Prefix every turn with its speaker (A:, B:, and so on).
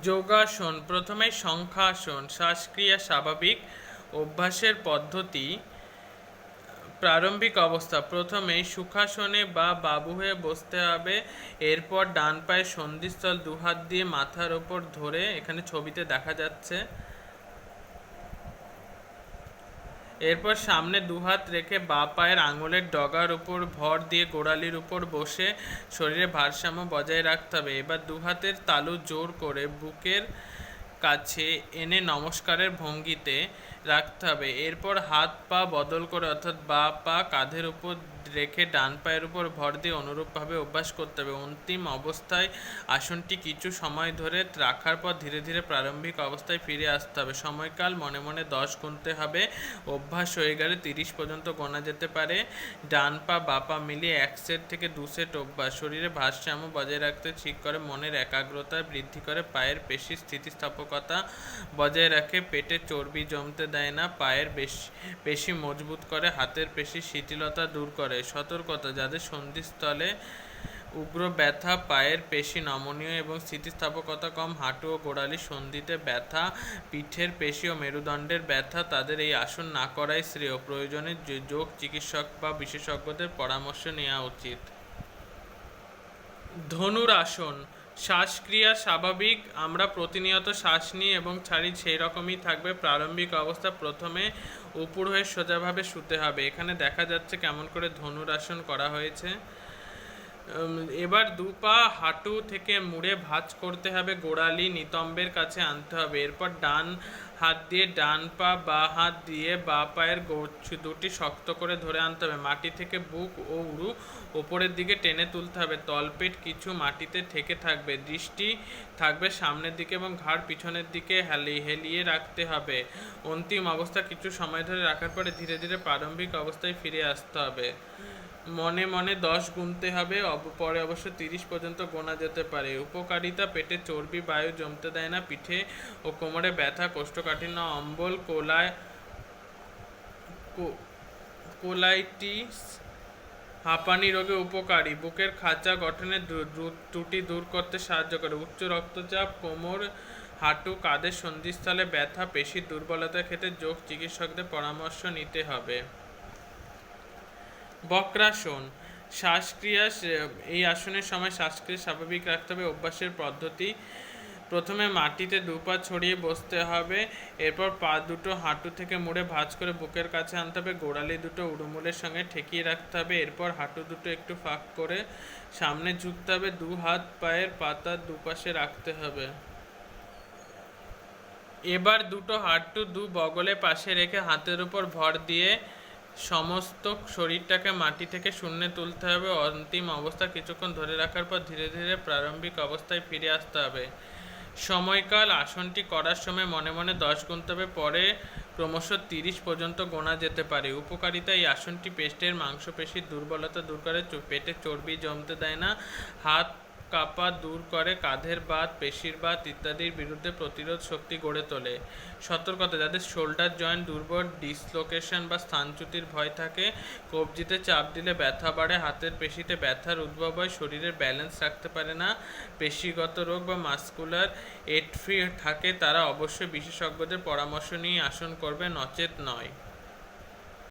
A: যোগাসন। প্রথমে শঙ্খাসন। শ্বাসক্রিয়া স্বাভাবিক অভ্যাসের পদ্ধতি। প্রারম্ভিক অবস্থা, প্রথমেই সুখাসনে বা বাবু হয়ে বসতে হবে। এরপর ডান পায়ের সন্ধিস্থল দুহাত দিয়ে মাথার ওপর ধরে, এখানে ছবিতে দেখা যাচ্ছে, এরপর সামনে দুহাত রেখে বাঁ পায়ের আঙুলের ডগার উপর ভর দিয়ে গোড়ালির উপর বসে শরীরে ভারসাম্য বজায় রাখতে হবে। এবার দুহাতের তালু জোর করে বুকের কাছে এনে নমস্কারের ভঙ্গিতে রাখতে হবে। এরপর হাত পা বদল করে, অর্থাৎ বাঁ পা কাঁধের উপর রেখে ডান পায়ের উপর ভর দিয়ে অনুরূপভাবে অভ্যাস করতে হবে। অন্তিম অবস্থায় আসনটি কিছু সময় ধরে রাখার পর ধীরে ধীরে প্রারম্ভিক অবস্থায় ফিরে আসতে হবে। সময়কাল মনে মনে 10 গুনতে হবে। অভ্যাস হয়ে গেলে 30 পর্যন্ত গোনা যেতে পারে। ডান পা বাঁ পা মিলিয়ে 1 সেট থেকে 2 সেট অভ্যাস শরীরে ভারসাম্য বজায় রাখতে ঠিক করে, মনের একাগ্রতা বৃদ্ধি করে, পায়ের পেশি স্থিতিস্থাপকতা বজায় রাখে, পেটে চর্বি জমতে দেয় না, পায়ের পেশি মজবুত করে, হাতের পেশি শিথিলতা দূর করে। সতর্কতা, যাদের সন্ধিস্থলে উগ্র ব্যথা, পায়ের পেশি নমনীয় এবং স্থিতিস্থাপকতা কম, হাঁটু ও গোড়ালির সন্ধিতে ব্যথা, পিঠের পেশি ও মেরুদণ্ডের ব্যথা, তাদের এই আসন না করাই শ্রেয়। প্রয়োজনে যোগ চিকিৎসক বা বিশেষজ্ঞদের পরামর্শ নেওয়া উচিত। ধনুরাসন। শ্বাসক্রিয়া স্বাভাবিক, আমরা প্রতিনিয়ত শ্বাস নিই এবং ছাড়ি, সেই রকমই থাকবে। প্রারম্ভিক অবস্থা, প্রথমে উপর হয়ে সোজাভাবে শুতে হবে। এখানে দেখা যাচ্ছে কেমন করে ধনুরাসন করা হয়েছে। এবার দুপা হাঁটু থেকে মুড়ে ভাঁজ করতে হবে, গোড়ালি নিতম্বের কাছে আনতে হবে। এরপর ডান হাত দিয়ে ডান পা, বাঁ হাত দিয়ে বাঁ পায়ের দুটি শক্ত করে ধরে আনতে হবে। মাটি থেকে বুক ও উরু ওপরের দিকে টেনে তুলতে হবে। তলপেট কিছু মাটিতে ঠেকে থাকবে, দৃষ্টি থাকবে সামনের দিকে এবং ঘাড় পিছনের দিকে হেলিয়ে রাখতে হবে। অন্তিম অবস্থা কিছু সময় ধরে রাখার পরে ধীরে ধীরে প্রারম্ভিক অবস্থায় ফিরে আসতে হবে। মনে মনে 10 গুনতে হবে, পরে অবশ্য 30 পর্যন্ত গোনা যেতে পারে। উপকারিতা, পেটে চর্বি বায়ু জমতে দেয় না, পিঠে ও কোমরে ব্যথা, কোষ্ঠকাঠিন্য, অম্বল, কোলাইটিস, হাঁপানি রোগে উপকারী। বুকের খাঁচা গঠনের ত্রুটি দূর করতে সাহায্য করে। উচ্চ রক্তচাপ, কোমর, হাঁটু, কাঁধের সন্ধিস্থলে ব্যথা, পেশির দুর্বলতার ক্ষেত্রে যোগ চিকিৎসকদের পরামর্শ নিতে হবে। বক্রাসন। শ্বাসক্রিয়া, এই আসনের সময় শ্বাসক্রিয়া স্বাভাবিক রাখতে হবে। অভ্যাসের পদ্ধতি, প্রথমে মাটিতে দুপা ছড়িয়ে বসতে হবে। এরপর পা দুটো হাঁটু থেকে মুড়ে ভাঁজ করে বুকের কাছে আনতে হবে, গোড়ালি দুটো উড়ুমুলের সঙ্গে ঠেকিয়ে রাখতে হবে। এরপর হাঁটু দুটো একটু ফাঁক করে সামনে ঝুঁকতে হবে, দু হাত পায়ের পাতার দুপাশে রাখতে হবে। এবার দুটো হাঁটু দু বগলের পাশে রেখে হাতের উপর ভর দিয়ে সমস্ত শরীরটাকে মাটি থেকে শূন্যে তুলতে হবে। অন্তিম অবস্থা কিছুক্ষণ ধরে রাখার পর ধীরে ধীরে প্রারম্ভিক অবস্থায় ফিরে আসতে হবে। সময়কাল, আসনটি করার সময় মনে মনে 10 গুনতে হবে, পরে ক্রমশ 30 পর্যন্ত গোনা যেতে পারে। উপকারিতা, এই আসনটি পেটের মাংসপেশির দুর্বলতা দূর করে, পেটে চর্বি জমতে দেয় না, হাত কাঁপা দূর করে, কাঁধের বাত, পেশির বাত ইত্যাদির বিরুদ্ধে প্রতিরোধ শক্তি গড়ে তোলে। সতর্কতা, যাদের শোল্ডার জয়েন্ট দুর্বল, ডিসলোকেশন বা স্থানচ্যুতির ভয় থাকে, কবজিতে চাপ দিলে ব্যথা বাড়ে, হাতের পেশিতে ব্যথার উদ্ভব হয়, শরীরের ব্যালেন্স রাখতে পারে না, পেশিগত রোগ বা মাস্কুলার এট্রফি থাকে, তারা অবশ্যই বিশেষজ্ঞদের পরামর্শ নিয়ে আসন করবে, নচেত নয়।